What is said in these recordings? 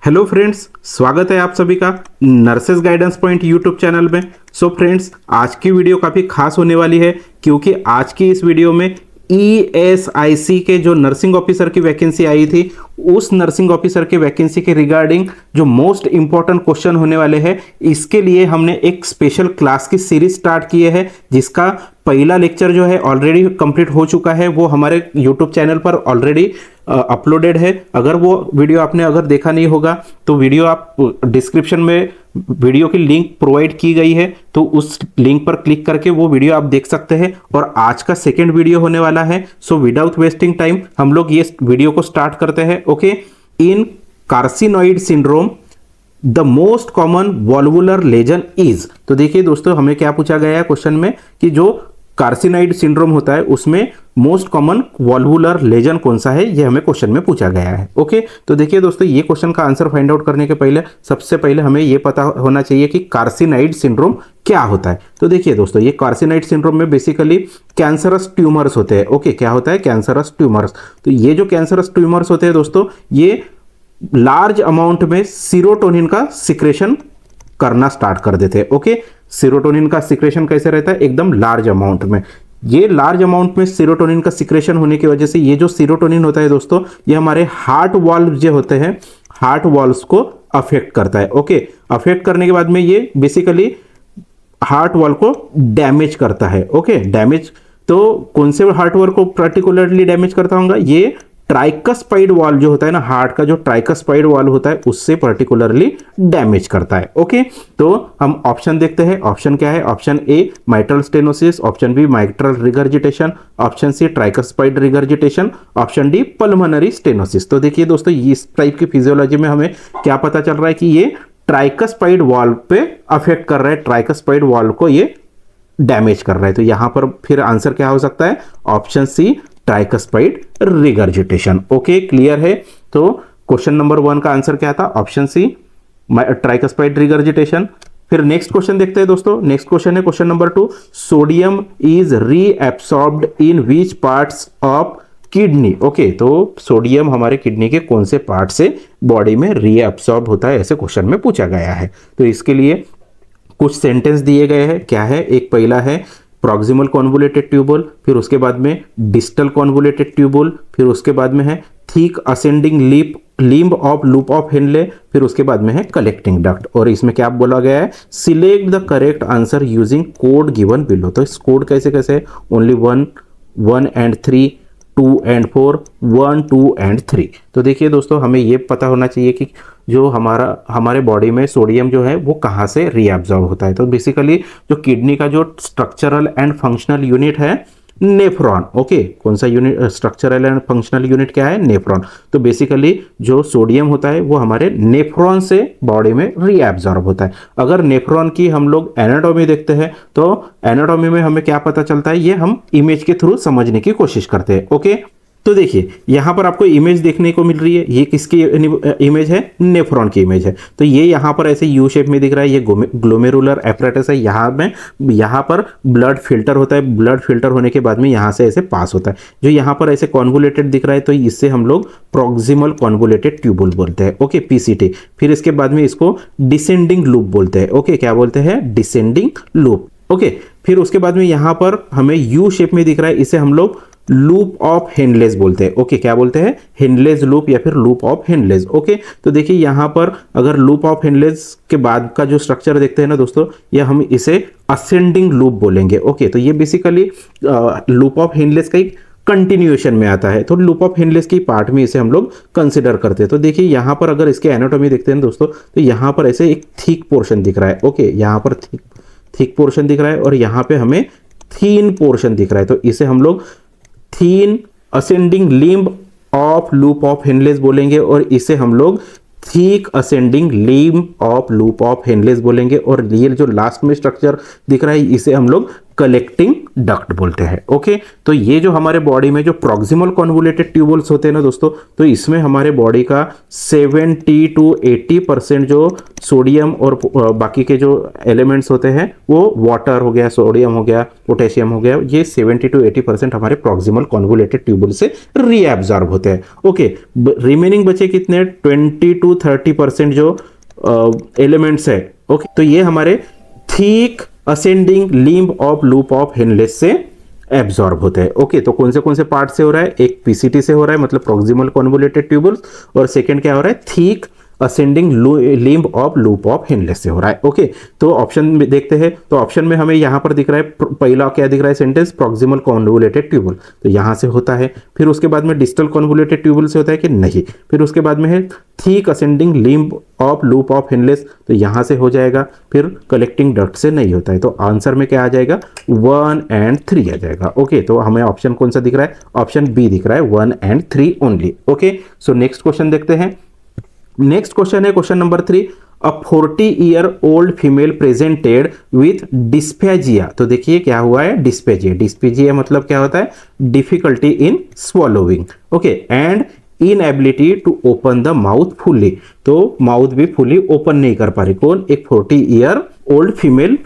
Hello friends, स्वागत है आप सभी का nurses guidance point YouTube channel में। सो फ्रेंड्स, आज की वीडियो काफ़ी खास होने वाली है क्योंकि आज की इस वीडियो में ESIC के जो नर्सिंग ऑफिसर की वैकेंसी आई थी, उस नर्सिंग ऑफिसर के वैकेंसी के रिगार्डिंग जो मोस्ट इंपॉर्टेंट क्वेश्चन होने वाले हैं, इसके लिए हमने एक स्पेशल क्लास की सीरीज स्टार्ट की है, जिसका पहला लेक्चर जो है ऑलरेडी कंप्लीट हो चुका है। वो हमारे यूट्यूब चैनल पर ऑलरेडी अपलोडेड है। अगर वो वीडियो आपने अगर देखा नहीं होगा तो वीडियो आप डिस्क्रिप्शन में वीडियो की लिंक प्रोवाइड की गई है, तो उस लिंक पर क्लिक करके वो वीडियो आप देख सकते हैं। और आज का सेकेंड वीडियो होने वाला है। सो विदाउट वेस्टिंग टाइम हम लोग ये वीडियो को स्टार्ट करते हैं। Okay, in carcinoid syndrome the most common valvular lesion is. तो देखिए दोस्तों, हमें क्या पूछा गया है क्वेश्चन में कि जो कार्सिनॉइड सिंड्रोम होता है उसमें मोस्ट कॉमन वॉल्वुलर लेजन कौन सा है, ये हमें क्वेश्चन में पूछा गया है। ओके, तो देखिए दोस्तों, ये क्वेश्चन का आंसर फाइंड आउट करने के पहले सबसे पहले हमें ये पता होना चाहिए कि कार्सिनॉइड सिंड्रोम क्या होता है। तो देखिए दोस्तों, ये कार्सिनॉइड सिंड्रोम में बेसिकली कैंसरस ट्यूमर्स होते हैं। ओके, क्या होता है? Cancerous tumours. तो ये जो कैंसरस ट्यूमर्स होते हैं दोस्तों, ये लार्ज अमाउंट में सीरोटोनिन का सिक्रेशन करना स्टार्ट कर देते हैं। ओके, सीरोटोनिन का सिक्रेशन कैसे रहता है? एकदम लार्ज अमाउंट में। ये लार्ज अमाउंट में सीरोटोनिन का सिक्रेशन होने की वजह से ये जो सीरोटोनिन होता है दोस्तों, ये हमारे हार्ट वाल्व जो होते हैं, हार्ट वाल्व्स को अफेक्ट करता है। ओके, अफेक्ट करने के बाद में ये बेसिकली हार्ट वाल्व को डैमेज करता है। ओके, डैमेज तो कौन से हार्ट वाल्व को पर्टिकुलरली डैमेज करता होगा? ये ट्राइकस्पाइड वाल्व जो होता है ना, हार्ट का जो ट्राइकस्पाइड वाल्व होता है, उससे पर्टिकुलरली डैमेज करता है। ओके, तो हम ऑप्शन देखते हैं। ऑप्शन क्या है? Option A mitral stenosis, option B mitral regurgitation, option C tricuspid regurgitation, option D pulmonary stenosis. तो देखिए दोस्तों, इस टाइप की फिजियोलॉजी में हमें क्या पता चल रहा है कि ये ट्राइकस्पाइड वाल्व पे अफेक्ट कर रहा है, ट्राइकस्पाइड वाल्व को ये डैमेज कर रहा है। तो यहां पर फिर आंसर क्या हो सकता है? Option C tricuspid regurgitation. Okay, clear है। तो क्वेश्चन नंबर 1 का आंसर क्या था? Option C tricuspid regurgitation. फिर नेक्स्ट क्वेश्चन देखते हैं दोस्तों। नेक्स्ट क्वेश्चन है question number 2। Sodium is reabsorbed in which parts of kidney. Okay, तो सोडियम हमारे किडनी के कौन से पार्ट से बॉडी में रीएब्सॉर्ब होता है, ऐसे क्वेश्चन में पूछा गया है। तो इसके लिए कुछ सेंटेंस दिए गए हैं। क्या है? एक पहला है प्रॉक्सिमल कॉन्वोल्यूटेड ट्यूबुल, फिर उसके बाद में डिस्टल कॉन्वोल्यूटेड ट्यूबुल, फिर उसके बाद में है thick ascending limb of loop of Henle, फिर उसके बाद में है कलेक्टिंग डक्ट। और इसमें क्या बोला गया है? Select the correct answer using code given below. तो इस कोड कैसे कैसे है? Only 1 and 3, 2 and 4, 1, 2 and 3। तो देखिए दोस्तों, हमें ये पता होना चाहिए कि जो हमारे बॉडी में सोडियम जो है वो कहाँ से रीअब्जॉर्ब होता है। तो बेसिकली जो किडनी का जो स्ट्रक्चरल एंड फंक्शनल यूनिट है, नेफ्रॉन। ओके, कौन सा unit? Structural and functional unit क्या है? नेफ्रॉन। तो बेसिकली जो सोडियम होता है वो हमारे नेफ्रॉन से बॉडी में रीअब्जॉर्ब होता है। अगर नेफ्रॉन की हम लोग एनाटॉमी देखते हैं तो एनाटॉमी में हमें क्या पता चलता है, ये हम इमेज के थ्रू समझने की कोशिश करते हैं। ओके, तो देखिए यहां पर आपको इमेज देखने को मिल रही है। ये किसकी इमेज है? नेफ्रॉन की इमेज है। तो ये यहां पर ऐसे यू शेप में दिख रहा है, ये ग्लोमेरुलर एपरेटस है। यहां पर ब्लड फिल्टर होता है। ब्लड फिल्टर होने के बाद में यहां से ऐसे पास होता है। जो यहां पर ऐसे कॉन्वोलेटेड दिख रहा है, तो इससे हम लोग प्रॉक्सिमल कॉन्वोलेटेड ट्यूबुल बोलते हैं। Okay, PCT। फिर इसके बाद में इसको डिसेंडिंग लूप बोलते हैं। ओके, क्या बोलते हैं? Descending loop. ओके, फिर उसके बाद में यहां पर हमें यू शेप में दिख रहा है, इसे हम लोग लूप ऑफ हेनलेज बोलते हैं। ओके, क्या बोलते हैं? हेनलेज लूप या फिर लूप ऑफ हेनलेज। ओके, तो देखिए यहां पर अगर लूप ऑफ हेनलेज के बाद का जो स्ट्रक्चर देखते हैं ना दोस्तों, ये हम इसे असेंडिंग लूप बोलेंगे। ओके, तो ये बेसिकली लूप ऑफ हेनलेज का एक कंटिन्यूएशन में आता है। तो लूप ऑफ हेनलेज की पार्ट में इसे हम लोग कंसिडर करते हैं। तो देखिए यहां पर अगर इसके एनाटॉमी देखते हैं दोस्तों, तो यहां पर ऐसे एक थिक पोर्शन दिख रहा है। ओके, यहां पर थिक पोर्शन दिख रहा है और यहां पे हमें थीन पोर्शन दिख रहा है। तो इसे हम लोग thin ascending limb of loop of Henle's बोलेंगे और इसे हम लोग thick ascending limb of loop of Henle's बोलेंगे। और ये जो लास्ट में स्ट्रक्चर दिख रहा है, इसे हम लोग कलेक्टिंग डक्ट बोलते हैं। ओके, तो ये जो हमारे बॉडी में जो प्रॉक्सिमल कॉन्वोल्यूटेड ट्यूबल्स होते हैं ना दोस्तों, तो इसमें हमारे बॉडी का 70 to 80% जो सोडियम और बाकी के जो एलिमेंट्स होते हैं वो वाटर हो गया, सोडियम हो गया, पोटेशियम हो गया, ये 70 to 80% हमारे प्रॉक्सिमल कॉन्वोल्यूटेड ट्यूबल से रीएब्जॉर्ब होते हैं। ओके, रिमेनिंग बचे कितने 20 to 30% जो एलिमेंट्स है। ओके, तो ये हमारे thick ascending limb of loop of Henle's से एब्जॉर्ब होते हैं। ओके, तो कौन से पार्ट से हो रहा है, एक पीसीटी से हो रहा है मतलब प्रॉक्सिमल कॉन्वोल्यूटेड ट्यूबल्स, और सेकंड क्या हो रहा है, thick ascending limb of loop of Henle's से हो रहा है। ओके, तो ऑप्शन में देखते हैं, तो ऑप्शन में हमें यहां पर दिख रहा है, पहला क्या दिख रहा है सेंटेंस, प्रॉक्सिमल कॉन्वोल्यूटेड ट्यूबल, तो यहां से होता है। फिर उसके बाद में डिस्टल कॉन्वोल्यूटेड ट्यूबल से होता है कि नहीं, फिर उसके बाद में है thick ascending limb of loop of Henle's, तो यहां से हो जाएगा। फिर कलेक्टिंग डक्ट से नहीं होता है, तो आंसर में क्या आ जाएगा, 1 and 3 आ जाएगा। ओके, तो हमें ऑप्शन कौन सा दिख रहा है, ऑप्शन बी दिख रहा है, 1 and 3 only. Okay, so next question देखते हैं। नेक्स्ट क्वेश्चन है question number 3, a 40-year-old female presented with dysphasia. तो देखिए क्या हुआ है, डिस्पेजिया, डिस्पेजिया मतलब क्या होता है, difficulty in swallowing. Okay, and inability to open the mouth fully, तो माउथ भी फुली ओपन नहीं कर पा रही। कौन, एक 40-year-old फीमेल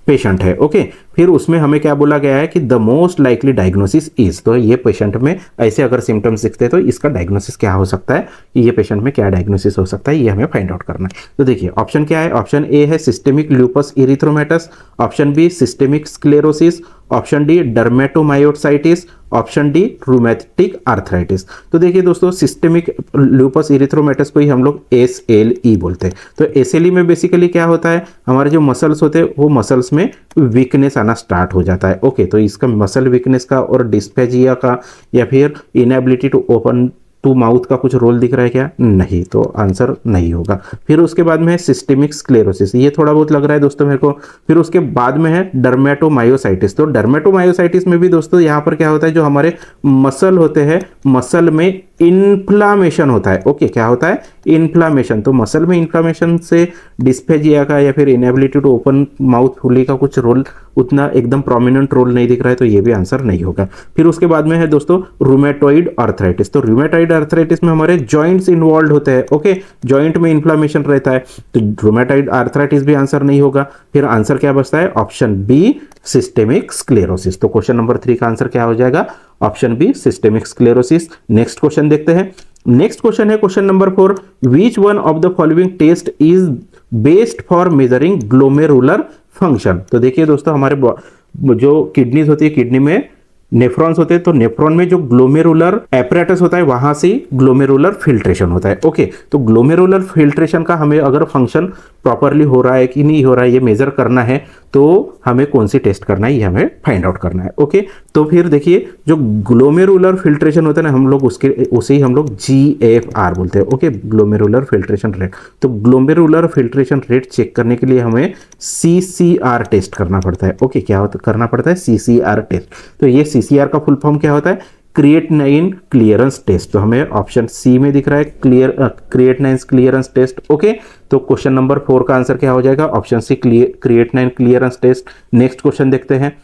पेशेंट है। ओके, फिर उसमें हमें क्या बोला गया है कि the most likely diagnosis is, तो ये पेशेंट में ऐसे अगर सिम्टम्स दिखते हैं तो इसका डायग्नोसिस क्या हो सकता है, कि ये पेशेंट में क्या डायग्नोसिस हो सकता है, ये हमें फाइंड आउट करना है। तो देखिए ऑप्शन क्या है, ऑप्शन ए है systemic lupus erythematosus, option B systemic sclerosis, option D dermatomyositis, option D rheumatic arthritis. तो देखिए दोस्तों, सिस्टेमिक ल्यूपस इरिथ्रोमेटस को ही हम लोग SLE बोलते हैं। तो SLE में बेसिकली क्या होता है, हमारे जो मसल्स होते हैं वो मसल्स में वीकनेस आना स्टार्ट हो जाता है। ओके, तो इसका मसल वीकनेस का और डिस्पेजिया का या फिर inability to open to mouth का कुछ रोल दिख रहा है क्या, नहीं, तो आंसर नहीं होगा। फिर उसके बाद में है सिस्टेमिक स्क्लेरोसिस, ये थोड़ा बहुत लग रहा है दोस्तों मेरे को। फिर उसके बाद में है डर्मेटोमायोसाइटिस, तो डर्मेटोमायोसाइटिस में भी दोस्तों यहाँ पर क्या होता है, जो हमारे मसल होते हैं, मसल में इन्फ्लामेशन होता है। ओके, क्या होता है, इन्फ्लामेशन, तो मसल में इन्फ्लामेशन से डिस्पेजिया का या फिर inability to open mouth fully का कुछ रोल, उतना एकदम प्रोमिनेंट रोल नहीं दिख रहा है, तो ये भी आंसर नहीं होगा। फिर उसके बाद में है दोस्तों रूमेटॉइड आर्थराइटिस, तो रूमेटॉइड आर्थराइटिस में हमारे जॉइंट्स इन्वॉल्व होते हैं। ओके, जॉइंट में इन्फ्लामेशन रहता है, तो रूमेटॉइड आर्थराइटिस भी आंसर नहीं होगा। फिर आंसर क्या बचता है, ऑप्शन बी सिस्टेमिक स्क्लेरोसिस। तो क्वेश्चन नंबर 3 का आंसर क्या हो जाएगा, option B systemic sclerosis. Next question देखते हैं। नेक्स्ट क्वेश्चन है question number 4, which one of the following test is based for measuring glomerular function. तो देखिए दोस्तों, हमारे जो किडनीज होती है, किडनी में नेफ्रॉन्स होते हैं, तो नेफ्रॉन में जो ग्लोमेरुलर एपरेटस होता है वहां से ग्लोमेरुलर फिल्ट्रेशन होता है। ओके, तो ग्लोमेरुलर फिल्ट्रेशन का हमें अगर फंक्शन प्रॉपरली हो रहा है कि नहीं हो रहा है ये मेजर करना है, तो हमें कौन सी टेस्ट करना है ये हमें फाइंड आउट करना है। ओके, तो फिर देखिए जो ग्लोमेरुलर फिल्ट्रेशन होता है ना, हम लोग उसे ही हम लोग GFR बोलते हैं। Okay, glomerular filtration rate. तो ग्लोमेरुलर फिल्ट्रेशन रेट चेक करने के लिए हमें CCR टेस्ट करना पड़ता है। ओके, क्या करना पड़ता है, CCR टेस्ट। तो ये CCR का फुल फॉर्म क्या होता है, क्रिएटिनाइन क्लियरेंस टेस्ट। तो हमें ऑप्शन सी में दिख रहा है क्रिएटिनाइन क्लियरेंस टेस्ट। ओके, तो क्वेश्चन नंबर 4 का आंसर क्या हो जाएगा, option C creatinine clearance test. Next question देखते हैं।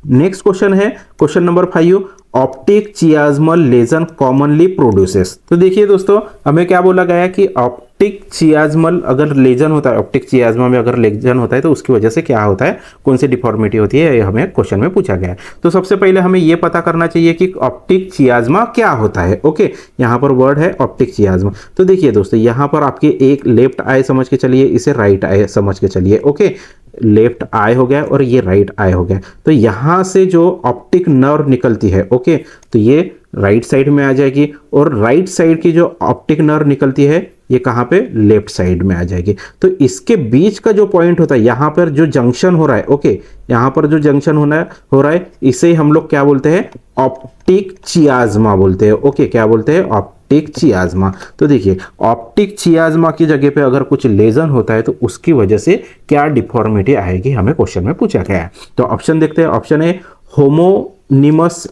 नेक्स्ट क्वेश्चन है question number 5, optic chiasmal lesion commonly produces. तो देखिए दोस्तों, हमें क्या बोला गया है कि ऑप्टिक चियाज्मल अगर लेजन होता है, ऑप्टिक चियाज्मा में अगर लेजन होता है तो उसकी वजह से क्या होता है, कौन सी डिफॉर्मिटी होती है, ये हमें क्वेश्चन में पूछा गया है। तो सबसे पहले हमें ये पता करना चाहिए कि ऑप्टिक चियाज्मा क्या होता है। ओके, यहाँ पर वर्ड है ऑप्टिक चियाज्मा। तो देखिए दोस्तों, यहाँ पर आपके एक लेफ्ट आई समझ के चलिए, इसे राइट आई समझ के चलिए। ओके, लेफ्ट आई हो गया और ये राइट आई हो गया। तो यहां से जो ऑप्टिक नर्व निकलती है, ओके, तो ये राइट साइड में आ जाएगी, और राइट साइड की जो ऑप्टिक नर्व निकलती है ये कहां पे, लेफ्ट साइड में आ जाएगी। तो इसके बीच का जो पॉइंट होता है, यहां पर जो जंक्शन हो रहा है, ओके, यहां पर जो जंक्शन हो रहा है इसे हम लोग क्या बोलते हैं, ऑप्टिक चियाज्मा बोलते हैं। ओके, क्या बोलते हैं, ऑप्टिक चियाज्मा। तो देखिए, ऑप्टिक चियाज्मा की जगह पे अगर कुछ लेजन होता है तो उसकी वजह से क्या डिफॉर्मिटी आएगी, हमें क्वेश्चन में पूछा गया है। तो ऑप्शन देखते हैं। Option A homonymous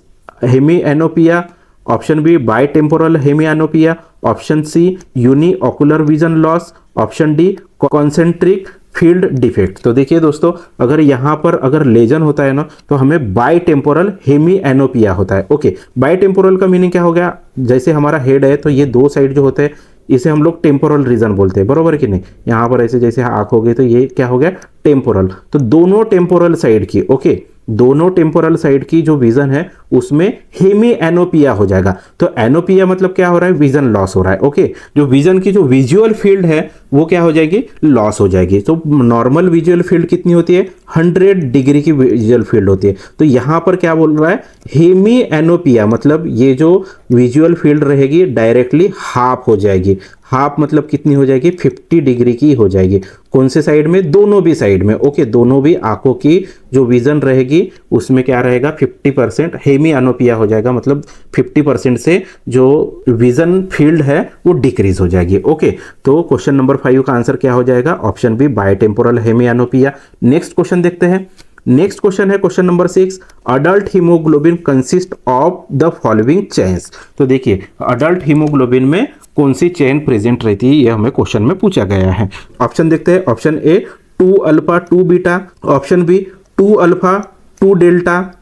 hemianopia, option B bitemporal hemianopia, option C uniocular vision loss, option D concentric field defect. तो देखिए दोस्तों, अगर यहाँ पर अगर लेजन होता है ना तो हमें बाई टेम्पोरल हेमी एनोपिया होता है। ओके, बाई टेम्पोरल का मीनिंग क्या हो गया, जैसे हमारा हेड है तो ये दो साइड जो होते हैं इसे हम लोग टेम्पोरल रीजन बोलते हैं, बरोबर है कि नहीं। यहाँ पर ऐसे जैसे आंख हो गई तो ये क्या हो गया, टेम्पोरल। तो दोनों टेम्पोरल साइड की, ओके, दोनों टेम्पोरल साइड की जो विजन है उसमें हेमी एनोपिया हो जाएगा। तो एनोपिया मतलब क्या हो रहा है, विजन लॉस हो रहा है। ओके, जो विजन की जो विजुअल फील्ड है वो क्या हो जाएगी, लॉस हो जाएगी। तो नॉर्मल विजुअल फील्ड कितनी होती है, 100 डिग्री की विजुअल फील्ड होती है। तो यहां पर क्या बोल रहा है, हेमी एनोपिया मतलब ये जो विजुअल फील्ड रहेगी डायरेक्टली हाफ हो जाएगी। हाफ मतलब कितनी हो जाएगी, 50 डिग्री की हो जाएगी। कौन से साइड में, दोनों भी साइड में। ओके, दोनों भी आंखों की जो विजन रहेगी उसमें क्या रहेगा, 50% हेमी एनोपिया हो जाएगा, मतलब 50% से जो विजन फील्ड है वो डिक्रीज हो जाएगी। ओके, तो क्वेश्चन नंबर 5 का आंसर क्या हो जाएगा, option B, bitemporal hemianopia. Next question देखते हैं। नेक्स्ट क्वेश्चन है question number 6, adult haemoglobin consist of the following chains. तो देखिए, अडल्ट हीमोग्लोबिन में कौन सी चेन प्रेजेंट रहती है, यह हमें क्वेश्चन में पूछा गया है। ऑप्शन देखते हैं। Option A 2 alpha 2 beta, option B 2 alpha 2 delta,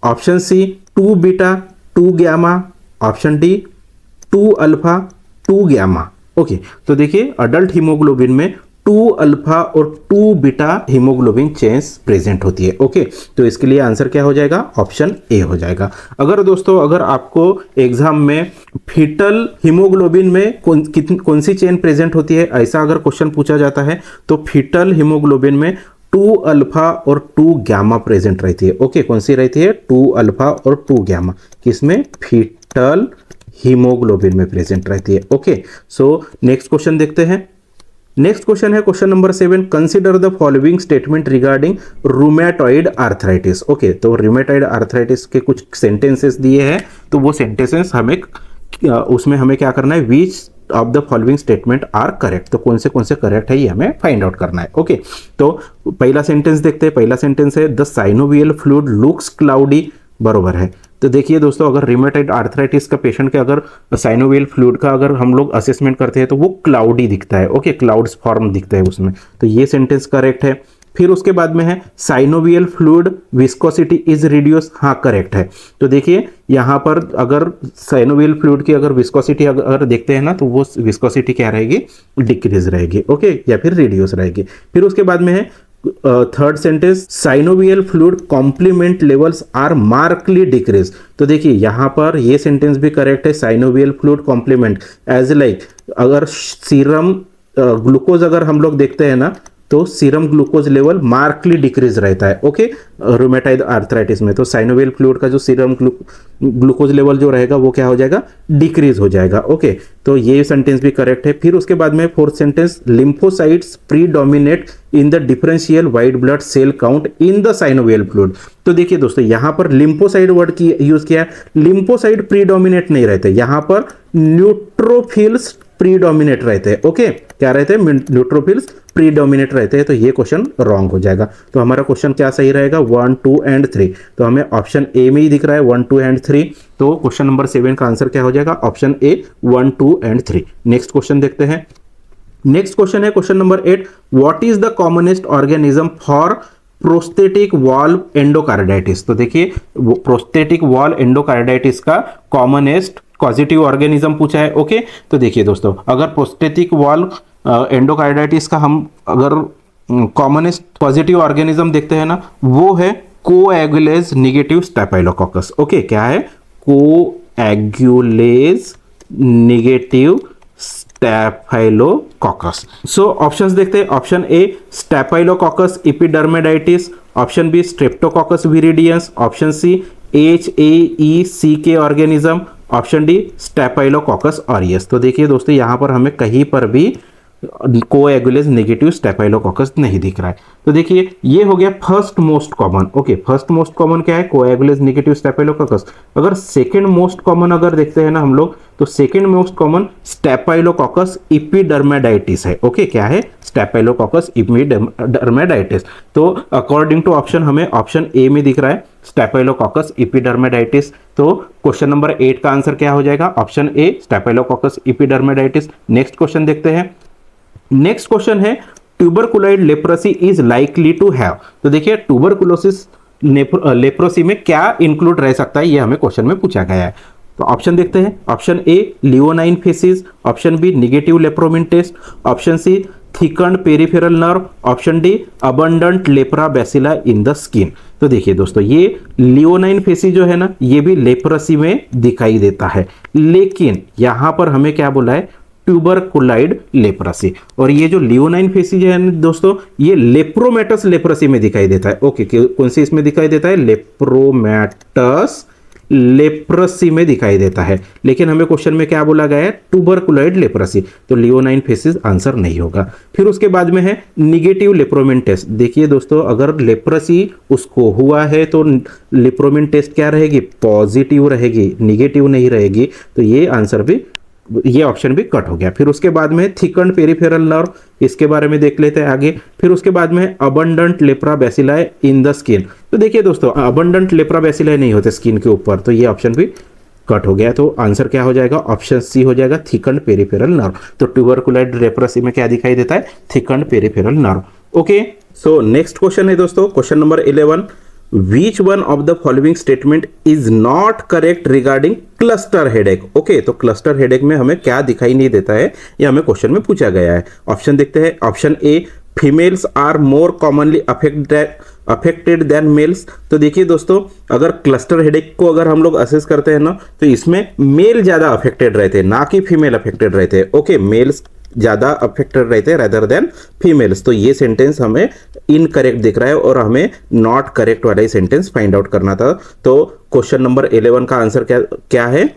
option C 2 beta 2 gamma, option D 2 alpha 2 gamma. Okay, तो देखिए अडल्ट हीमोग्लोबिन में 2 अल्फा और 2 बीटा हीमोग्लोबिन चेन्स प्रेजेंट होती है। ओके, तो इसके लिए आंसर क्या हो जाएगा, ऑप्शन ए हो जाएगा। अगर दोस्तों अगर आपको एग्जाम में फीटल हीमोग्लोबिन में कौन सी चेन प्रेजेंट होती है ऐसा अगर क्वेश्चन पूछा जाता है तो फीटल हीमोग्लोबिन में 2 अल्फा और 2 गैमा प्रेजेंट रहती है। ओके, कौन सी रहती है, 2 अल्फा और 2 गैमा, किसमें, फीटल हीमोग्लोबिन में प्रेजेंट रहती है। ओके, सो नेक्स्ट क्वेश्चन देखते हैं। नेक्स्ट क्वेश्चन है question number 7, consider the following statement regarding rheumatoid arthritis. Okay, तो रूमेटॉइड आर्थराइटिस के कुछ सेंटेंसेस दिए हैं, तो वो सेंटेंसेस हमें उसमें हमें क्या करना है, which of the following statement are correct. तो कौन से करेक्ट है ये हमें फाइंड आउट करना है। ओके, तो पहला सेंटेंस देखते हैं। पहला सेंटेंस है the synovial fluid looks cloudy, बरोबर है। तो देखिए दोस्तों, अगर रिमेटॉइड आर्थराइटिस का पेशेंट के अगर साइनोवियल फ्लूइड का अगर हम लोग असेसमेंट करते हैं तो वो क्लाउडी दिखता है। ओके, क्लाउड्स फॉर्म दिखता है उसमें, तो ये सेंटेंस करेक्ट है। फिर उसके बाद में है synovial fluid viscosity is reduce, हाँ करेक्ट है। तो देखिए यहाँ पर अगर साइनोवियल फ्लूइड की अगर विस्कोसिटी अगर देखते हैं ना तो वो विस्कोसिटी क्या रहेगी, डिक्रीज रहेगी। ओके, या फिर रिड्यूस रहेगी। फिर उसके बाद में है third sentence, synovial fluid complement levels are markedly decrease. तो देखिए यहाँ पर ये सेंटेंस भी करेक्ट है, synovial fluid complement as like अगर सीरम ग्लूकोज अगर हम लोग देखते हैं ना तो serum glucose level markedly decrease रहता है। ओके, रूमेटॉइड आर्थराइटिस में तो साइनोवियल फ्लूइड का जो सीरम ग्लूकोज लेवल जो रहेगा वो क्या हो जाएगा, डिक्रीज हो जाएगा। ओके, तो ये सेंटेंस भी करेक्ट है। फिर उसके बाद में fourth sentence, lymphocytes predominate in the differential white blood cell count in the synovial fluid. तो देखिए दोस्तों यहाँ पर लिम्फोसाइड वर्ड की यूज किया है, लिम्फोसाइड प्रीडोमिनेट नहीं रहते, यहाँ पर न्यूट्रोफिल्स प्रीडोमिनेट रहते हैं। ओके, क्या रहते हैं, न्यूट्रोफिल्स प्रीडोमिनेट रहते हैं। तो ये क्वेश्चन रॉन्ग हो जाएगा। तो हमारा क्वेश्चन क्या सही रहेगा, 1, 2 एंड 3। तो हमें ऑप्शन ए में ही दिख रहा है 1, 2 एंड 3। तो क्वेश्चन नंबर 7 का आंसर क्या हो जाएगा, option A 1, 2 and 3। Next question देखते हैं। नेक्स्ट क्वेश्चन है question number 8, what is the commonest organism for prosthetic valve endocarditis. तो देखिए प्रोस्थेटिक वॉल्व एंडोकार्डाइटिस का कॉमनेस्ट पॉजिटिव ऑर्गेनिज्म पूछा है। ओके, तो देखिए दोस्तों, अगर प्रोस्थेटिक वॉल्व एंडोकार्डाइटिस का हम अगर कॉमनेस्ट पॉजिटिव ऑर्गेनिज्म देखते हैं ना, वो है कोएगुलेज निगेटिव स्टेफाइलोकोकस। ओके, क्या है, coagulase negative staphylococcus. So options देखते हैं। Option A staphylococcus epidermidis, option B streptococcus viridans, option C HAECK organism, option D staphylococcus aureus. तो देखिए दोस्तों यहाँ पर हमें कहीं पर भी कोएगुलेज नेगेटिव स्टेफाइलोकोकस नहीं दिख रहा है। तो देखिए ये हो गया first most common. Okay, first most common क्या है, कोएगुलेज नेगेटिव स्टेफाइलोकोकस। अगर सेकंड मोस्ट कॉमन अगर देखते हैं ना हम लोग, तो सेकंड मोस्ट कॉमन स्टेफाइलोकोकस एपिडर्मिडाइटिस है। ओके, क्या है, स्टेफाइलोकोकस एपिडर्मिडाइटिस। तो अकॉर्डिंग टू ऑप्शन हमें ऑप्शन ए में दिख रहा है स्टेफाइलोकोकस एपिडर्मिडाइटिस। तो क्वेश्चन नंबर 8 का आंसर क्या हो जाएगा, option A staphylococcus epidermidis. Next question देखते हैं। नेक्स्ट क्वेश्चन है tuberculoid leprosy is likely to have. तो देखिए ट्यूबरकुलोसिस लेप्रोसी में क्या इंक्लूड रह सकता है, ये हमें क्वेश्चन में पूछा गया है। तो ऑप्शन देखते हैं। Option A leonine facies, option B negative lepromin test, option C thickened peripheral nerve, option D abundant lepra bacilli in the skin. तो देखिए दोस्तों ये लियोनाइन फेसी जो है ना, ये भी लेप्रोसी में दिखाई देता है, लेकिन यहां पर हमें क्या बोला है, ट्यूबरकुलाइड लेप्रोसी। और ये जो लियोनाइन फेसी जो है ना दोस्तों, ये लेप्रोमेटस लेप्रोसी में दिखाई देता है। ओके, कौन सी इसमें दिखाई देता है, लेप्रोमेटस लेप्रोसी में दिखाई देता है, लेकिन हमें क्वेश्चन में क्या बोला गया है, ट्यूबरकुलोइड लेप्रोसी। तो लियोनाइन फेसिस आंसर नहीं होगा। फिर उसके बाद में है निगेटिव लेप्रोमिन टेस्ट। देखिए दोस्तों अगर लेप्रोसी उसको हुआ है तो लेप्रोमिन टेस्ट क्या रहेगी, पॉजिटिव रहेगी, निगेटिव नहीं रहेगी। तो ये आंसर भी, ये ऑप्शन भी कट हो गया। फिर उसके बाद में थिकन्ड पेरिफेरल नर्व, इसके बारे में देख लेते हैं आगे। फिर उसके बाद में abundant lepra bacilli in the skin. तो देखिए दोस्तों अबंडेंट लेप्रा बेसिलाई नहीं होते स्किन के ऊपर, तो ये ऑप्शन भी कट हो गया। तो आंसर क्या हो जाएगा, ऑप्शन सी हो जाएगा, थिकन्ड पेरिफेरल नर्व। तो ट्यूबरकुलोइड लेप्रोसी में क्या दिखाई देता है, thickened peripheral nerve. Okay, so next question है दोस्तों, question number 11, Which one of the following statement is not correct regarding cluster headache? Okay, तो क्लस्टर हेडेक में हमें क्या दिखाई नहीं देता है, ये हमें क्वेश्चन में पूछा गया है। ऑप्शन देखते हैं। Option A females are more commonly affected than males. तो देखिए दोस्तों अगर क्लस्टर हेडेक को अगर हम लोग असेस करते हैं ना, तो इसमें मेल ज्यादा अफेक्टेड रहते हैं, ना कि फीमेल अफेक्टेड रहते हैं। ओके, मेल्स ज्यादा अफेक्टेड रहते हैं रेदर देन फीमेल्स। तो ये सेंटेंस हमें इनकरेक्ट दिख रहा है और हमें नॉट करेक्ट वाला ही सेंटेंस फाइंड आउट करना था। तो क्वेश्चन नंबर 11 का आंसर क्या है,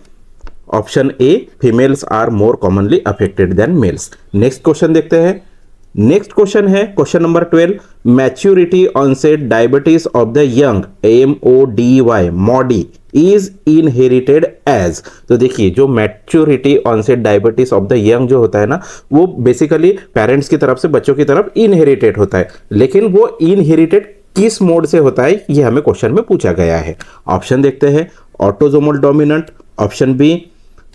option A females are more commonly affected than males. Next question देखते हैं। नेक्स्ट क्वेश्चन है question number 12, maturity onset diabetes of the young MODY MODY is inherited as. तो देखिए जो maturity onset diabetes of the young जो होता है ना, वो बेसिकली पेरेंट्स की तरफ से बच्चों की तरफ इनहेरिटेड होता है, लेकिन वो इनहेरिटेड किस मोड से होता है, ये हमें क्वेश्चन में पूछा गया है। ऑप्शन देखते हैं। Autosomal dominant, option B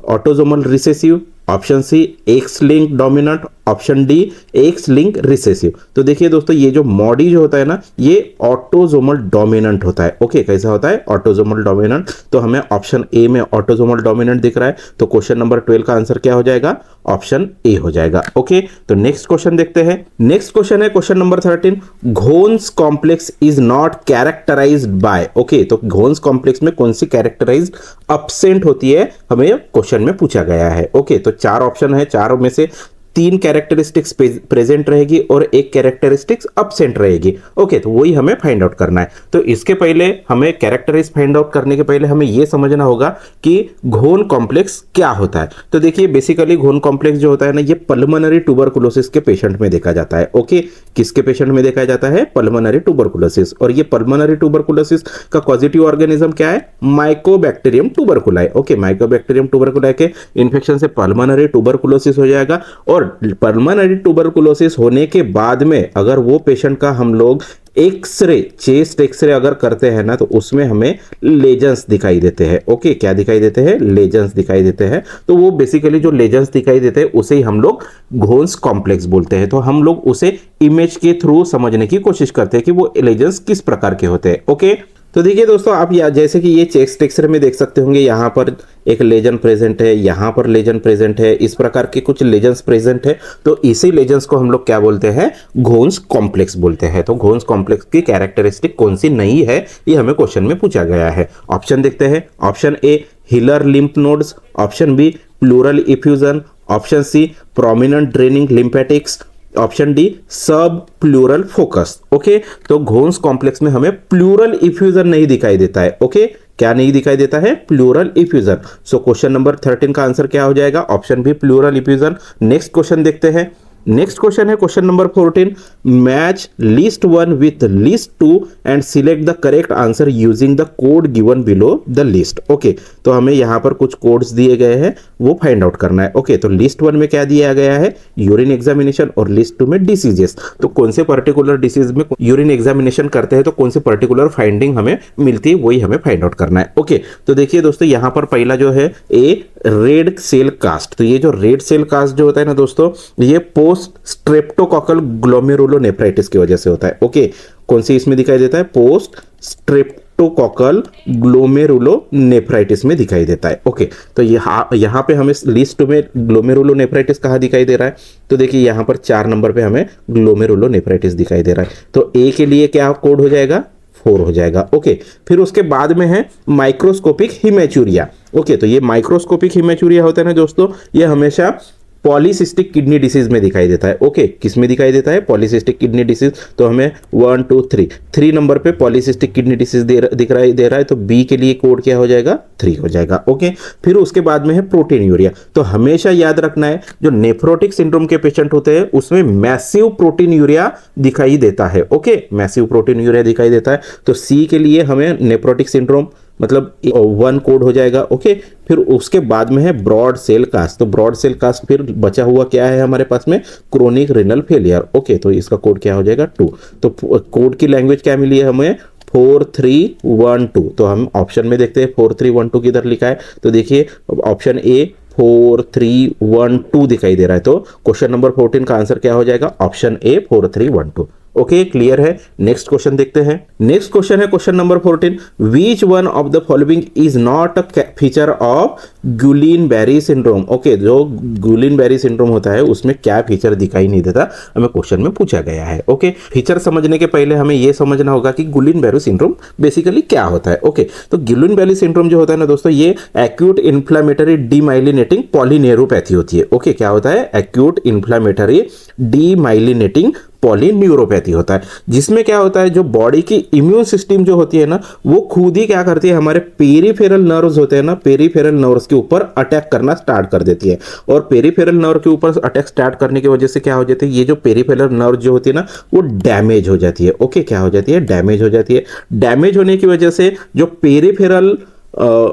autosomal recessive, option C X link dominant, option D X link recessive. तो देखिए दोस्तों ये जो मॉडी जो होता है ना, ये ऑटोसोमल डोमिनेंट होता है। ओके, कैसा होता है, ऑटोसोमल डोमिनेंट। तो हमें ऑप्शन ए में ऑटोसोमल डोमिनेंट दिख रहा है, तो क्वेश्चन नंबर 12 का आंसर क्या हो जाएगा, ऑप्शन ए हो जाएगा। ओके, तो नेक्स्ट क्वेश्चन देखते हैं। नेक्स्ट क्वेश्चन है question number 13, Ghon's complex is not characterized by. Okay, तो घोन्स कॉम्प्लेक्स में कौन सी कैरेक्टराइज्ड अब्सेंट होती है, हमें क्वेश्चन में पूछा गया है। ओके, तो चार ऑप्शन है, चारों में से 3 कैरेक्टरिस्टिक्स प्रेजेंट रहेगी और 1 कैरेक्टरिस्टिक्स अब्सेंट रहेगी। ओके, तो वही हमें फाइंड आउट करना है। तो इसके पहले हमें कैरेक्टरिस्टिक्स फाइंड आउट करने के पहले हमें यह समझना होगा कि घोन कॉम्प्लेक्स क्या होता है। तो देखिए बेसिकली घोन कॉम्प्लेक्स जो होता है ना, ये पल्मोनरी ट्यूबरकुलोसिस के पेशेंट में देखा जाता है। ओके, किसके पेशेंट में देखा जाता है, पल्मोनरी ट्यूबरकुलोसिस। और ये पल्मोनरी ट्यूबरकुलोसिस का पॉजिटिव ऑर्गेनिज्म क्या है, माइकोबैक्टीरियम ट्यूबरकुलाई। ओके, माइकोबैक्टीरियम ट्यूबरकुलाई के इन्फेक्शन से पल्मोनरी ट्यूबरकुलोसिस हो जाएगा। और पल्मोनरी ट्यूबरकुलोसिस होने के बाद में अगर वो पेशेंट का हम लोग एक्सरे, चेस्ट एक्सरे अगर करते हैं ना, तो उसमें हमें लेजन्स दिखाई देते हैं। ओके, क्या दिखाई देते हैं, लेजन्स दिखाई देते हैं। तो वो बेसिकली जो लेजन्स दिखाई देते हैं उसे ही हम लोग घोन्स कॉम्प्लेक्स बोलते हैं। तो हम लोग उसे इमेज के थ्रू समझने की कोशिश करते हैं कि वो लेजन्स किस प्रकार के होते हैं। ओके, तो देखिए दोस्तों आप जैसे कि ये चेस्ट एक्सरे में देख सकते होंगे, यहाँ पर एक लेजन प्रेजेंट है, यहाँ पर लेजन प्रेजेंट है, इस प्रकार के कुछ लेजन्स प्रेजेंट है। तो इसी लेजन्स को हम लोग क्या बोलते हैं, घोन्स कॉम्प्लेक्स बोलते हैं। तो घोन्स कॉम्प्लेक्स की कैरेक्टरिस्टिक कौन सी नहीं है, ये हमें क्वेश्चन में पूछा गया है। ऑप्शन देखते हैं। Option A hilar lymph nodes, option B pleural effusion, option C prominent draining lymphatics, option D sub pleural focus. Okay, तो घोन्स कॉम्प्लेक्स में हमें प्लूरल इफ्यूजन नहीं दिखाई देता है। ओके, क्या नहीं दिखाई देता है, pleural effusion. So question number 13 का आंसर क्या हो जाएगा, option B pleural effusion. Next question देखते हैं। नेक्स्ट क्वेश्चन है question number 14, match list 1 with list 2 and select the correct answer using the code given below the list. Okay, तो हमें यहां पर कुछ कोड्स दिए गए हैं, वो फाइंड आउट करना है। ओके, तो लिस्ट 1 में क्या दिया गया है, यूरिन एग्जामिनेशन, और लिस्ट 2 में डिसीजेस। तो कौन से पर्टिकुलर डिसीज में यूरिन एग्जामिनेशन करते हैं तो कौन से पर्टिकुलर फाइंडिंग हमें मिलती है, वही हमें फाइंड आउट करना है। ओके, तो देखिए दोस्तों यहां पर पहला जो है ए रेड सेल कास्ट। तो ये जो रेड सेल कास्ट जो होता है ना दोस्तों, ये पोस्ट स्ट्रेप्टोकॉकल ग्लोमेरुलोनेफ्राइटिस की वजह से होता है। ओके, कौन सी इसमें दिखाई देता है? पोस्ट स्ट्रेप्टोकॉकल ग्लोमेरुलोनेफ्राइटिस में दिखाई देता है। ओके, तो यहाँ पे हमें लिस्ट में ग्लोमेरुलोनेफ्राइटिस कहाँ दिखाई दे रहा है? तो देखिए यहाँ पर 4 नंबर पे हमें ग्लोमेरुलोनेफ्राइटिस दिखाई दे रहा है। तो ए के लिए क्या कोड हो जाएगा? 4 हो जाएगा। ओके, फिर उसके बाद में है माइक्रोस्कोपिक हिमेचुरिया। ओके, तो ये माइक्रोस्कोपिक हिमेचुरिया होता है ना दोस्तों, ये हमेशा पॉलीसिस्टिक किडनी डिसीज में दिखाई देता है। ओके, किस में दिखाई देता है? Polycystic kidney disease. तो हमें 1 2 3 नंबर पे पॉलीसिस्टिक किडनी डिसीज दे रहा है, तो बी के लिए कोड क्या हो जाएगा? 3 हो जाएगा। ओके, फिर उसके बाद में है प्रोटीनयूरिया। तो हमेशा याद रखना है, जो नेफ्रोटिक सिंड्रोम के पेशेंट होते हैं उसमें मैसिव प्रोटीनयूरिया दिखाई देता है। ओके, मैसिव प्रोटीनयूरिया दिखाई देता है। तो सी के लिए हमें नेफ्रोटिक सिंड्रोम मतलब 1 कोड हो जाएगा। ओके, फिर उसके बाद में है ब्रॉड सेल कास्ट। तो ब्रॉड सेल कास्ट फिर बचा हुआ क्या है हमारे पास में? Chronic renal failure. ओके, तो इसका कोड क्या हो जाएगा? 2। तो कोड की लैंग्वेज क्या मिली है हमें? 4 3 1 2। तो हम ऑप्शन में देखते हैं 4 3 1 2 किधर लिखा है। तो देखिए ऑप्शन ए 4 3 1 2 दिखाई दे रहा है। तो क्वेश्चन नंबर 14 का आंसर क्या हो जाएगा? Option A 4 3 1 2। ओके, क्लियर है। नेक्स्ट क्वेश्चन देखते हैं। नेक्स्ट क्वेश्चन है question number 14। Which one of the following is not a feature of Guillain Barre syndrome? Okay, जो गुलिन बैरी सिंड्रोम होता है उसमें क्या फीचर दिखाई नहीं देता, हमें क्वेश्चन में पूछा गया है। ओके, फीचर समझने के पहले हमें यह समझना होगा कि गुलिन बैरी सिंड्रोम बेसिकली क्या होता है। ओके, तो गुलिन बैरी सिंड्रोम जो होता है ना दोस्तों, ये एक्यूट इन्फ्लामेटरी डीमाइलिनेटिंग पॉलीन्यूरोपैथी होती है। ओके, क्या होता है? एक्यूट इन्फ्लामेटरी डीमाइलिनेटिंग पॉलीन्यूरोपैथी होता है, जिसमें क्या होता है, जो बॉडी की इम्यून सिस्टम जो होती है ना, वो खुद ही क्या करती है, हमारे पेरिफेरल नर्व्स होते हैं ना, पेरिफेरल नर्व्स के ऊपर अटैक करना स्टार्ट कर देती है। और पेरिफेरल नर्व के ऊपर अटैक स्टार्ट करने की वजह से क्या हो जाती है, ये जो पेरिफेरल नर्व जो होती है ना, वो डैमेज हो जाती है। ओके, क्या हो जाती है? डैमेज हो जाती है। डैमेज होने की वजह से जो पेरिफेरल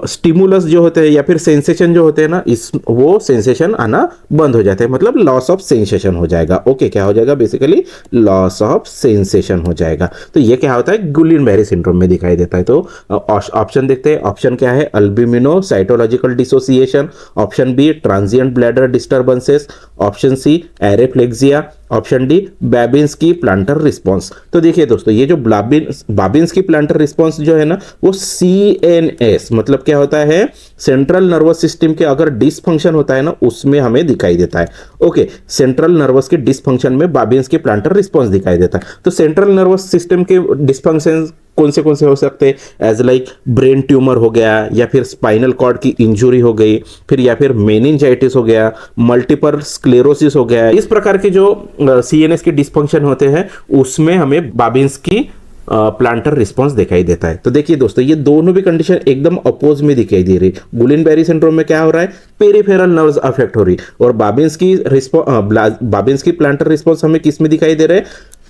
स्टिमुलस जो होते हैं या फिर सेंसेशन जो होते हैं ना, वो सेंसेशन आना बंद हो जाते हैं, मतलब लॉस ऑफ सेंसेशन हो जाएगा। ओके, क्या हो जाएगा? बेसिकली लॉस ऑफ सेंसेशन हो जाएगा। तो ये क्या होता है? गुलिन बैरी सिंड्रोम में दिखाई देता है। तो ऑप्शन देखते हैं। ऑप्शन क्या है? Albumino cytological dissociation. Option B transient bladder disturbances. Option C areflexia. Option D Babinski plantar response. तो देखिए दोस्तों, ये जो बाबिन्स्की प्लांटर रिस्पॉन्स जो है ना, वो CNS मतलब क्या होता है? सेंट्रल नर्वस सिस्टम के अगर डिसफंक्शन होता है ना, उसमें हमें दिखाई देता है। ओके, सेंट्रल नर्वस के डिसफंक्शन में बाबिन्स्की प्लांटर रिस्पॉन्स दिखाई देता है। तो सेंट्रल नर्वस सिस्टम के डिसफंक्शन कौन से हो सकते हैं? एज लाइक ब्रेन ट्यूमर हो गया, या फिर स्पाइनल कॉर्ड की इंजुरी हो गई, फिर या फिर मेनिंजाइटिस हो गया, मल्टीपल स्क्लेरोसिस हो गया। इस प्रकार के जो CNS के डिसफंक्शन होते हैं उसमें हमें बाबिन्स्की प्लांटर रिस्पॉन्स दिखाई देता है। तो देखिए दोस्तों, ये दोनों भी कंडीशन एकदम अपोज में दिखाई दे रही। गुलिन बैरी सिंड्रोम में क्या हो रहा है? पेरिफेरल नर्व्स अफेक्ट हो रही, और बाबिन्स्की प्लांटर रिस्पॉन्स हमें किस में दिखाई दे रहे हैं?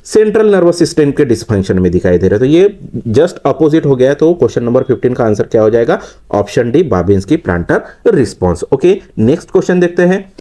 सेंट्रल नर्वस सिस्टम के डिसफंक्शन में दिखाई दे रहा है। तो ये जस्ट अपोजिट हो गया। तो क्वेश्चन नंबर 15 का आंसर क्या हो जाएगा? Option D Babinski plantar response. Okay, next question देखते हैं।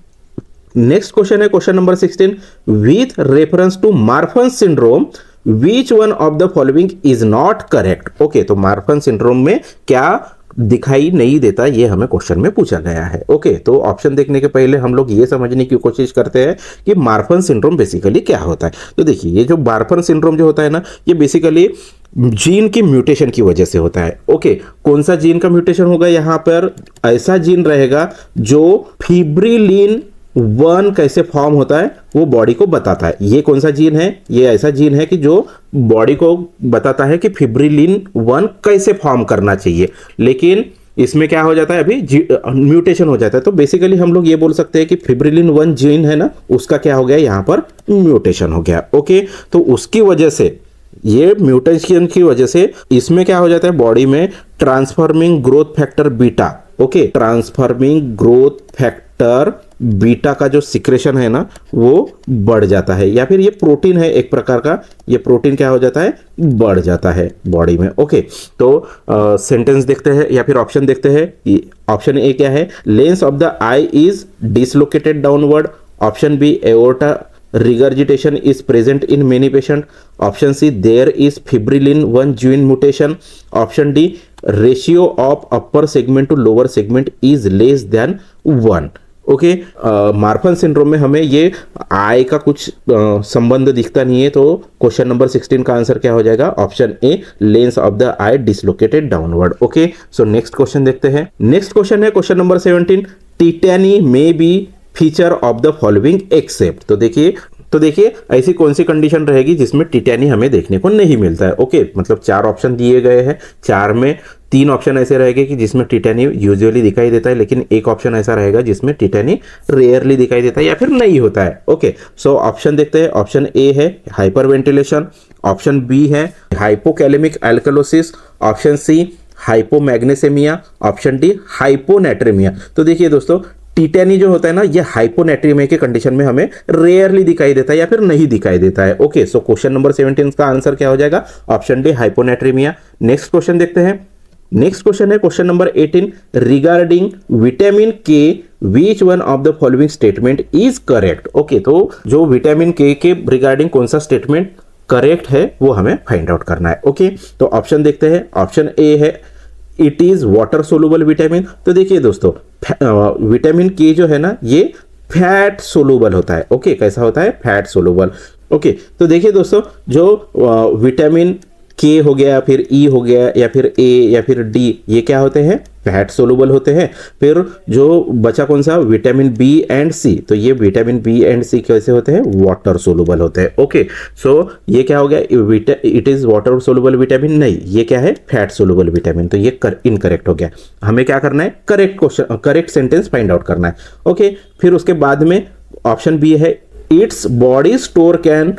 नेक्स्ट क्वेश्चन है question number 16। With reference to Marfan syndrome which one of the following is not correct? Okay, तो मार्फन सिंड्रोम में क्या दिखाई नहीं देता, ये हमें क्वेश्चन में पूछा गया है। ओके, तो ऑप्शन देखने के पहले हम लोग ये समझने की कोशिश करते हैं कि मार्फन सिंड्रोम बेसिकली क्या होता है। तो देखिए, ये जो मार्फन सिंड्रोम जो होता है ना, ये बेसिकली जीन की म्यूटेशन की वजह से होता है। ओके, कौन सा जीन का म्यूटेशन होगा? यहाँ पर ऐसा जीन रहेगा जो फिब्रिलिन 1 कैसे फॉर्म होता है वो बॉडी को बताता है। ये कौन सा जीन है? ये ऐसा जीन है कि जो बॉडी को बताता है कि फिब्रिलिन 1 कैसे फॉर्म करना चाहिए, लेकिन इसमें क्या हो जाता है, अभी म्यूटेशन हो जाता है। तो बेसिकली हम लोग ये बोल सकते हैं कि फिब्रिलिन 1 जीन है ना, उसका क्या हो गया? यहाँ पर म्यूटेशन हो गया। ओके, तो उसकी वजह से, ये म्यूटेशन की वजह से इसमें क्या हो जाता है? बॉडी में transforming growth factor beta. Okay, transforming growth factor beta का जो सिक्रेशन है ना, वो बढ़ जाता है, या फिर ये प्रोटीन है एक प्रकार का, ये प्रोटीन क्या हो जाता है? बढ़ जाता है बॉडी में। ओके, तो सेंटेंस देखते हैं या फिर ऑप्शन देखते हैं। ऑप्शन ए क्या है? Lens of the eye is dislocated downward. Option B aorta regurgitation is present in many patient. Option C, there is fibrillin 1 gene mutation. Option D, ratio of upper segment to lower segment is less than 1. Okay, Marfan syndrome में हमें ये आई का कुछ संबंध दिखता नहीं है, तो क्वेश्चन नंबर 16 का आंसर क्या हो जाएगा? Option A, lens of the I dislocated downward. Okay, so next question देखते हैं। नेक्स्ट क्वेश्चन है question number 17, टिटैनी may be feature of the following except. तो देखिए ऐसी कौन सी कंडीशन रहेगी जिसमें टिटैनी हमें देखने को नहीं मिलता है। ओके, मतलब 4 ऑप्शन दिए गए हैं, 4 में 3 ऑप्शन ऐसे रहेंगे कि जिसमें टिटैनी यूजुअली दिखाई देता है, लेकिन एक ऑप्शन ऐसा रहेगा जिसमें टिटैनी रेयरली दिखाई देता है या फिर नहीं होता है। ओके, सो ऑप्शन देखते हैं। ऑप्शन ए है हाइपरवेंटिलेशन, ऑप्शन बी है hypokalemic alkalosis, option C hypomagnesemia, option D hyponatremia. तो देखिए दोस्तों, टिटैनी जो होता है ना, ये हाइपोनेट्रीमिया के कंडीशन में हमें रेयरली दिखाई देता है या फिर नहीं दिखाई देता है। ओके, सो क्वेश्चन नंबर 17 का आंसर क्या हो जाएगा? Option D hyponatraemia. Next question देखते हैं। नेक्स्ट क्वेश्चन है क्वेश्चन नंबर 18, रिगार्डिंग विटामिन के विच one of the following statement is correct. Okay, तो जो विटामिन के रिगार्डिंग कौन सा स्टेटमेंट करेक्ट है वो हमें फाइंड आउट करना है। ओके, तो ऑप्शन देखते हैं। ऑप्शन ए है it is water soluble vitamin. तो देखिए दोस्तों, विटामिन के जो है ना, ये फैट सोलुबल होता है। ओके, कैसा होता है? Fat soluble. ओके, तो देखिए दोस्तों, जो विटामिन के हो गया, फिर ई हो गया, या फिर ए या फिर डी, ये क्या होते हैं? फैट सोलुबल होते हैं। फिर जो बचा कौन सा? विटामिन बी एंड सी। तो ये विटामिन बी एंड सी कैसे होते हैं? वाटर सोलुबल होते हैं। ओके, सो ये क्या हो गया? It is water soluble vitamin नहीं, ये क्या है? Fat soluble vitamin. तो ये इनकरेक्ट हो गया। हमें क्या करना है? करेक्ट सेंटेंस फाइंड आउट करना है। ओके, फिर उसके बाद में ऑप्शन बी है its body store can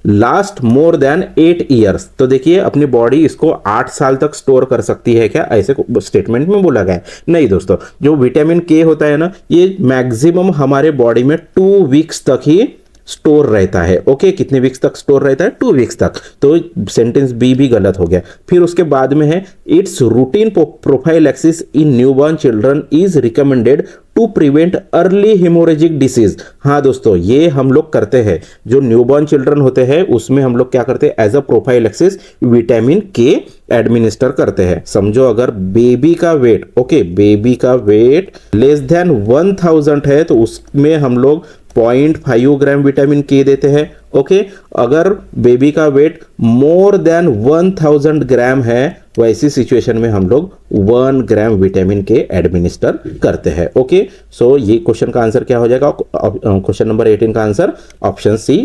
last more than 8 years. तो देखिए, अपनी बॉडी इसको 8 साल तक स्टोर कर सकती है क्या? ऐसे स्टेटमेंट में बोला गया है। नहीं दोस्तों, जो विटामिन के होता है ना, ये मैक्सिमम हमारे बॉडी में 2 वीक्स तक ही स्टोर रहता है। ओके, कितने वीक्स तक स्टोर रहता है? 2 वीक्स तक। तो सेंटेंस बी भी गलत हो गया। फिर उसके बाद में है its routine prophylaxis in newborn children is recommended to prevent early haemorrhagic disease. हाँ दोस्तों, ये हम लोग करते हैं। जो न्यूबॉर्न चिल्ड्रन होते हैं उसमें हम लोग क्या करते हैं? एज अ प्रोफाइलैक्सिस विटामिन के एडमिनिस्टर करते हैं। समझो अगर बेबी का वेट, ओके, बेबी का वेट लेस देन 1000 है तो उसमें हम लोग 0.5 ग्राम विटामिन के देते हैं। ओके, अगर बेबी का वेट मोर देन 1000 ग्राम है, वैसी सिचुएशन में हम लोग 1 ग्राम विटामिन के एडमिनिस्टर करते हैं। ओके, सो ये क्वेश्चन का आंसर क्या हो जाएगा? क्वेश्चन नंबर 18 का answer option C,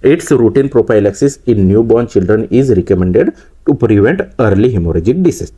its routine prophylaxis in newborn children is recommended to prevent early haemorrhagic disease.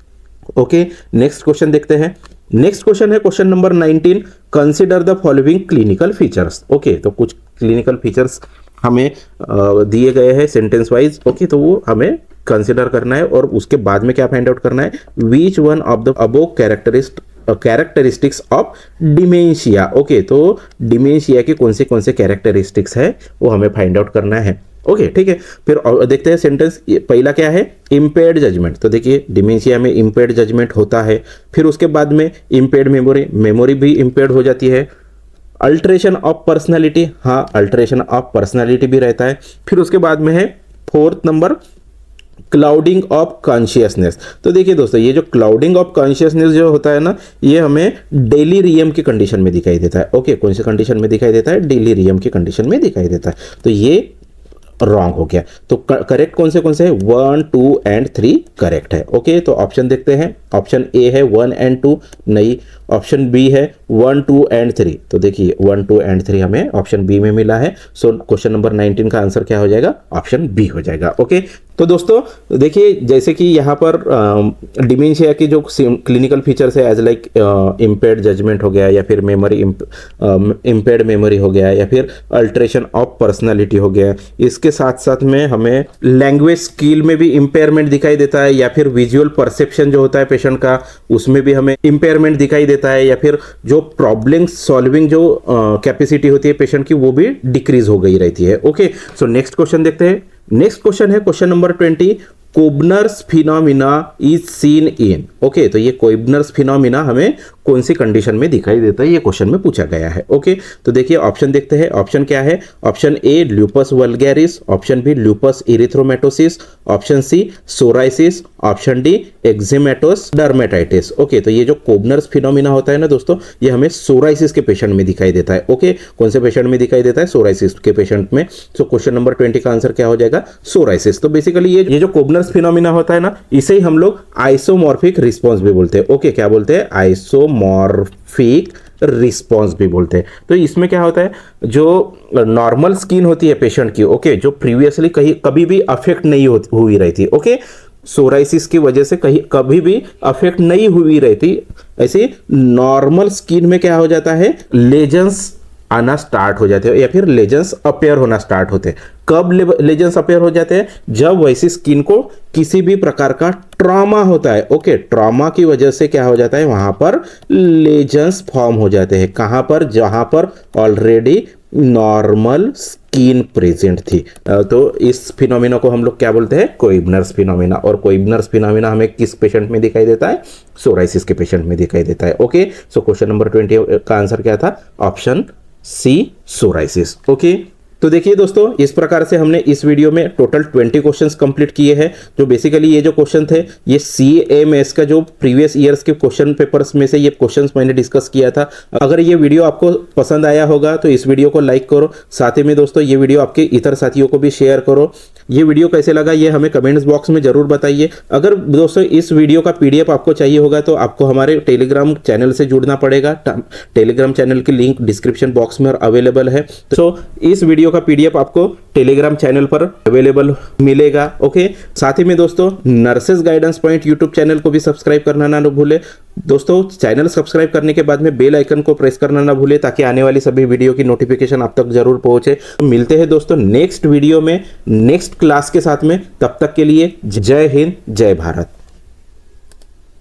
Okay, next question देखते हैं। नेक्स्ट क्वेश्चन है question number 19, consider the following clinical features. Okay, तो कुछ clinical features हमें दिए गए हैं sentence wise. Okay, तो वो हमें कंसिडर करना है और उसके बाद में क्या फाइंड आउट करना है? विच one of the above characteristics of dementia. Okay, तो डिमेंशिया के कौन से कैरेक्टरिस्टिक्स है वो हमें फाइंड आउट करना है। ओके, ठीक है। फिर देखते हैं सेंटेंस। पहला क्या है? Impaired judgement. तो देखिए, डिमेंशिया में इम्पेयर्ड जजमेंट होता है। फिर उसके बाद में इम्पेयर्ड मेमोरी भी इम्पेयर्ड हो जाती है। अल्टरेशन ऑफ पर्सनैलिटी, हाँ, अल्टरेशन ऑफ पर्सनैलिटी भी रहता है। फिर उसके बाद में है 4th number, clouding of consciousness. तो देखिए दोस्तों, ये जो क्लाउडिंग ऑफ कॉन्शियसनेस जो होता है ना, ये हमें डेलीरियम की कंडीशन में दिखाई देता है। ओके, कौन सी कंडीशन में दिखाई देता है? डेलीरियम की कंडीशन में दिखाई देता है। तो ये रॉन्ग हो गया। तो करेक्ट कौन से है? 1, 2 एंड 3 करेक्ट है। ओके, तो ऑप्शन देखते हैं। ऑप्शन ए है 1 एंड 2, नहीं। ऑप्शन बी है 1, 2 एंड 3। तो देखिए 1, 2 एंड 3 हमें ऑप्शन बी में मिला है। सो क्वेश्चन नंबर 19 का आंसर क्या हो जाएगा? ऑप्शन बी हो जाएगा। ओके, तो दोस्तों देखिए, जैसे कि यहाँ पर डिमेंशिया की जो क्लिनिकल फीचर्स है, एज लाइक इम्पेयर्ड जजमेंट हो गया, या फिर मेमोरी इम्पेयर्ड मेमोरी हो गया, या फिर अल्टरेशन ऑफ पर्सनालिटी हो गया। इसके साथ साथ में हमें लैंग्वेज स्किल में भी इम्पेयरमेंट दिखाई देता है, या फिर विजुअल परसेप्शन जो होता है पेशेंट का, उसमें भी हमें इम्पेयरमेंट दिखाई देता है, या फिर जो प्रॉब्लम सॉल्विंग जो कैपेसिटी होती है पेशेंट की, वो भी डिक्रीज हो गई रहती है। ओके, सो नेक्स्ट क्वेश्चन देखते हैं। नेक्स्ट क्वेश्चन है question number 20, Koebner's phenomena is seen in. Okay, तो ये कोबनर्स फिनोमिना हमें कौन सी कंडीशन में दिखाई देता है, ये क्वेश्चन में पूछा गया है। ओके, तो देखिए ऑप्शन देखते हैं। ऑप्शन क्या है? Option A lupus vulgaris, option B lupus erythematosus, option C psoriasis, option D eczematous dermatitis. Okay, तो ये जो कोबनर्स फिनोमिना होता है ना दोस्तों, ये हमें सोराइसिस के पेशेंट में दिखाई देता है। ओके, कौन से पेशेंट में दिखाई देता है? सोराइसिस के पेशेंट में। तो क्वेश्चन नंबर 20 का आंसर क्या हो जाएगा? सोराइसिस। तो बेसिकली ये जो कोबनर्स फिनोमिना होता है ना, इसे ही हम लोग आइसोमॉर्फिक रिस्पॉन्स भी बोलते हैं। ओके, क्या बोलते हैं? आइसोमॉर्फिक रिस्पॉन्स भी बोलते हैं। तो इसमें क्या होता है, जो नॉर्मल स्किन होती है पेशेंट की, ओके, जो प्रीवियसली कभी भी अफेक्ट नहीं हुई रहती, ओके, सोराइसिस की वजह से कभी भी अफेक्ट नहीं हुई रहती, ऐसी नॉर्मल स्किन में क्या हो जाता है, लेजन्स आना स्टार्ट हो जाते हैं या फिर लेजन्स अपेयर होना स्टार्ट होते हैं। कब लेजन्स अपेयर हो जाते हैं? जब वैसी स्किन को किसी भी प्रकार का ट्रॉमा होता है। ओके, ट्रॉमा की वजह से क्या हो जाता है, वहां पर लेजन्स फॉर्म हो जाते हैं। कहां पर? जहां पर ऑलरेडी नॉर्मल स्किन प्रेजेंट थी। तो इस फिनोमिना को हम लोग क्या बोलते हैं? कोइबनर्स फिनोमिना। और कोइबनर्स फिनोमिना हमें किस पेशेंट में दिखाई देता है? सोराइसिस के पेशेंट में दिखाई देता है। ओके, सो क्वेश्चन नंबर 20 का आंसर क्या था? Option C, psoriasis. ओके, तो देखिए दोस्तों, इस प्रकार से हमने इस वीडियो में टोटल 20 क्वेश्चंस कंप्लीट किए हैं। जो बेसिकली ये जो क्वेश्चन थे, ये CMS का जो प्रीवियस ईयर्स के क्वेश्चन पेपर्स में से ये क्वेश्चंस मैंने डिस्कस किया था। अगर ये वीडियो आपको पसंद आया होगा तो इस वीडियो को लाइक करो, साथ ही में दोस्तों ये वीडियो आपके इतर साथियों को भी शेयर करो। ये वीडियो कैसे लगा ये हमें कमेंट्स बॉक्स में जरूर बताइए। अगर दोस्तों इस वीडियो का PDF आपको चाहिए होगा तो आपको हमारे टेलीग्राम चैनल से जुड़ना पड़ेगा। टेलीग्राम चैनल की लिंक डिस्क्रिप्शन बॉक्स में अवेलेबल है। तो इस वीडियो का PDF आपको टेलीग्राम चैनल पर अवेलेबल मिलेगा। ओके, साथ ही में दोस्तों nurses guidance point YouTube channel को भी सब्सक्राइब करना ना भूले। दोस्तों चैनल सब्सक्राइब करने के बाद में बेल आइकन को प्रेस करना ना भूले, ताकि आने वाली सभी वीडियो की नोटिफिकेशन आप तक जरूर पहुंचे। तो मिलते हैं दोस्तों नेक्स्ट वीडियो में नेक्स्ट क्लास के साथ में। तब तक के लिए जय हिंद, जय भारत।